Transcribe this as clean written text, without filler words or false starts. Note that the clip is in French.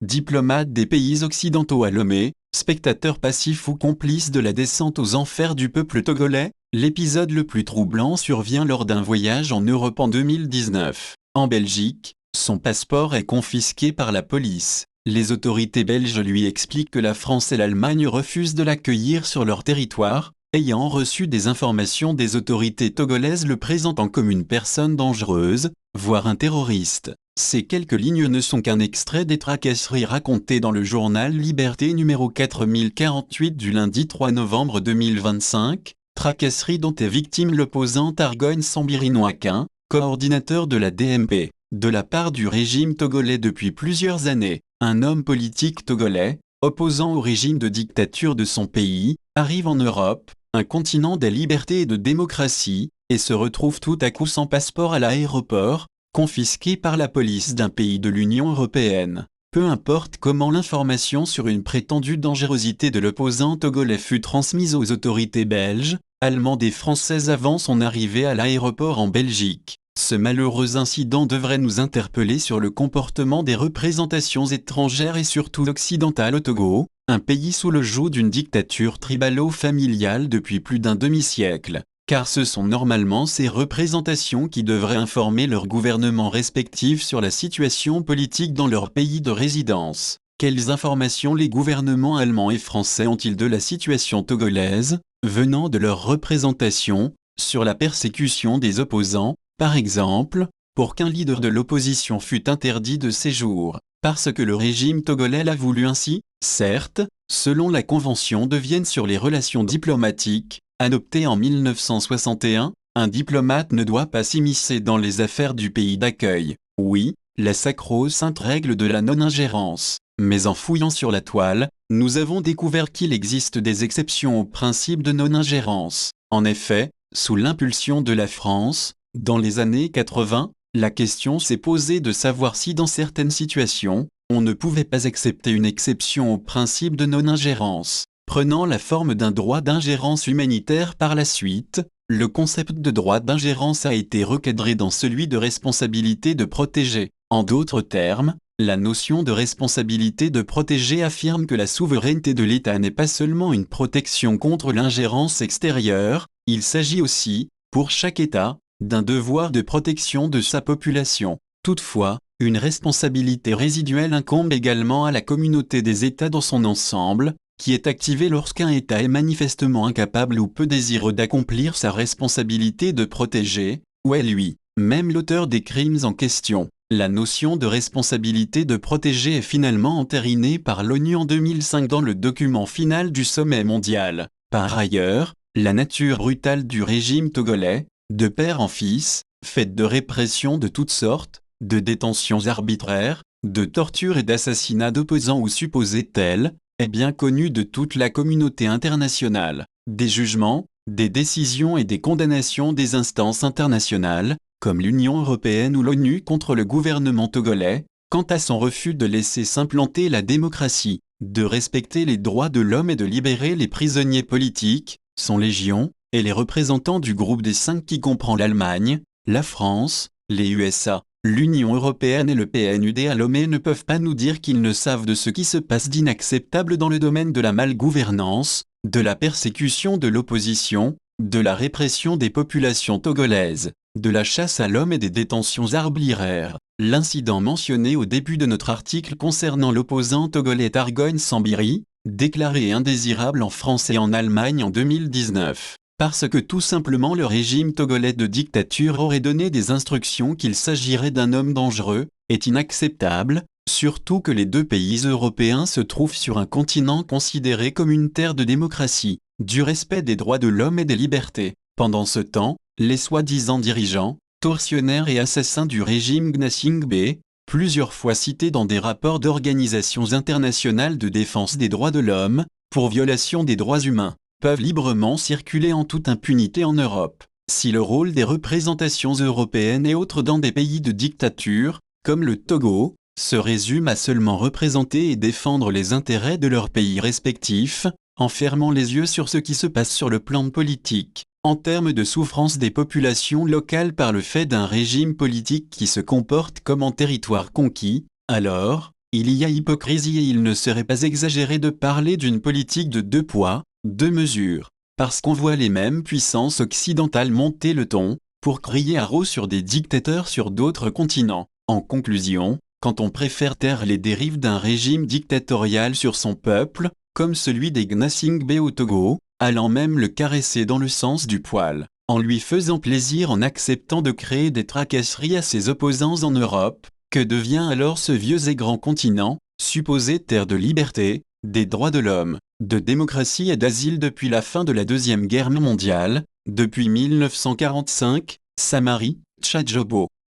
Diplomate des pays occidentaux à Lomé, spectateur passif ou complice de la descente aux enfers du peuple togolais, l'épisode le plus troublant survient lors d'un voyage en Europe en 2019. En Belgique, son passeport est confisqué par la police. Les autorités belges lui expliquent que la France et l'Allemagne refusent de l'accueillir sur leur territoire, ayant reçu des informations des autorités togolaises le présentant comme une personne dangereuse, voire un terroriste. Ces quelques lignes ne sont qu'un extrait des tracasseries racontées dans le journal Liberté numéro 4048 du lundi 3 novembre 2025, tracasseries dont est victime l'opposant Argogne Sambiri-Noaquin, coordinateur de la DMP, de la part du régime togolais depuis plusieurs années. Un homme politique togolais, opposant au régime de dictature de son pays, arrive en Europe, un continent des libertés et de démocratie, et se retrouve tout à coup sans passeport à l'aéroport, confisqué par la police d'un pays de l'Union européenne. Peu importe comment l'information sur une prétendue dangerosité de l'opposant togolais fut transmise aux autorités belges, allemandes et françaises avant son arrivée à l'aéroport en Belgique. Ce malheureux incident devrait nous interpeller sur le comportement des représentations étrangères et surtout occidentales au Togo, un pays sous le joug d'une dictature tribalo-familiale depuis plus d'un demi-siècle, car ce sont normalement ces représentations qui devraient informer leurs gouvernements respectifs sur la situation politique dans leur pays de résidence. Quelles informations les gouvernements allemands et français ont-ils de la situation togolaise, venant de leurs représentations, sur la persécution des opposants, par exemple, pour qu'un leader de l'opposition fût interdit de séjour, parce que le régime togolais l'a voulu ainsi, certes, selon la Convention de Vienne sur les relations diplomatiques, adoptée en 1961, un diplomate ne doit pas s'immiscer dans les affaires du pays d'accueil. Oui, la sacro-sainte règle de la non-ingérence. Mais en fouillant sur la toile, nous avons découvert qu'il existe des exceptions au principe de non-ingérence. En effet, sous l'impulsion de la France, dans les années 80, la question s'est posée de savoir si dans certaines situations, on ne pouvait pas accepter une exception au principe de non-ingérence. Prenant la forme d'un droit d'ingérence humanitaire par la suite, le concept de droit d'ingérence a été recadré dans celui de responsabilité de protéger. En d'autres termes, la notion de responsabilité de protéger affirme que la souveraineté de l'État n'est pas seulement une protection contre l'ingérence extérieure, il s'agit aussi, pour chaque État, d'un devoir de protection de sa population. Toutefois, une responsabilité résiduelle incombe également à la communauté des États dans son ensemble, qui est activée lorsqu'un État est manifestement incapable ou peu désireux d'accomplir sa responsabilité de protéger, ou est lui-même l'auteur des crimes en question. La notion de responsabilité de protéger est finalement entérinée par l'ONU en 2005 dans le document final du sommet mondial. Par ailleurs, la nature brutale du régime togolais, de père en fils, faite de répression de toutes sortes, de détentions arbitraires, de tortures et d'assassinats d'opposants ou supposés tels, est bien connue de toute la communauté internationale. Des jugements, des décisions et des condamnations des instances internationales, comme l'Union européenne ou l'ONU contre le gouvernement togolais, quant à son refus de laisser s'implanter la démocratie, de respecter les droits de l'homme et de libérer les prisonniers politiques, sont légion, et les représentants du groupe des 5 qui comprend l'Allemagne, la France, les USA, l'Union européenne et le PNUD à Lomé ne peuvent pas nous dire qu'ils ne savent de ce qui se passe d'inacceptable dans le domaine de la malgouvernance, de la persécution de l'opposition, de la répression des populations togolaises, de la chasse à l'homme et des détentions arbitraires. L'incident mentionné au début de notre article concernant l'opposant togolais Argogne Sambiri, déclaré indésirable en France et en Allemagne en 2019. Parce que tout simplement le régime togolais de dictature aurait donné des instructions qu'il s'agirait d'un homme dangereux, est inacceptable, surtout que les deux pays européens se trouvent sur un continent considéré comme une terre de démocratie, du respect des droits de l'homme et des libertés. Pendant ce temps, les soi-disant dirigeants, tortionnaires et assassins du régime Gnassingbé, plusieurs fois cités dans des rapports d'organisations internationales de défense des droits de l'homme, pour violation des droits humains, peuvent librement circuler en toute impunité en Europe. Si le rôle des représentations européennes et autres dans des pays de dictature, comme le Togo, se résume à seulement représenter et défendre les intérêts de leurs pays respectifs, en fermant les yeux sur ce qui se passe sur le plan politique, en termes de souffrance des populations locales par le fait d'un régime politique qui se comporte comme en territoire conquis, alors, Il y a hypocrisie et il ne serait pas exagéré de parler d'une politique de 2 poids, 2 mesures, parce qu'on voit les mêmes puissances occidentales monter le ton, pour crier haro sur des dictateurs sur d'autres continents. En conclusion, quand on préfère taire les dérives d'un régime dictatorial sur son peuple, comme celui des Gnassingbé au Togo, allant même le caresser dans le sens du poil, en lui faisant plaisir en acceptant de créer des tracasseries à ses opposants en Europe, que devient alors ce vieux et grand continent, supposé terre de liberté, des droits de l'homme, de démocratie et d'asile depuis la fin de la Deuxième Guerre mondiale, depuis 1945, Samari, Tchadjobo.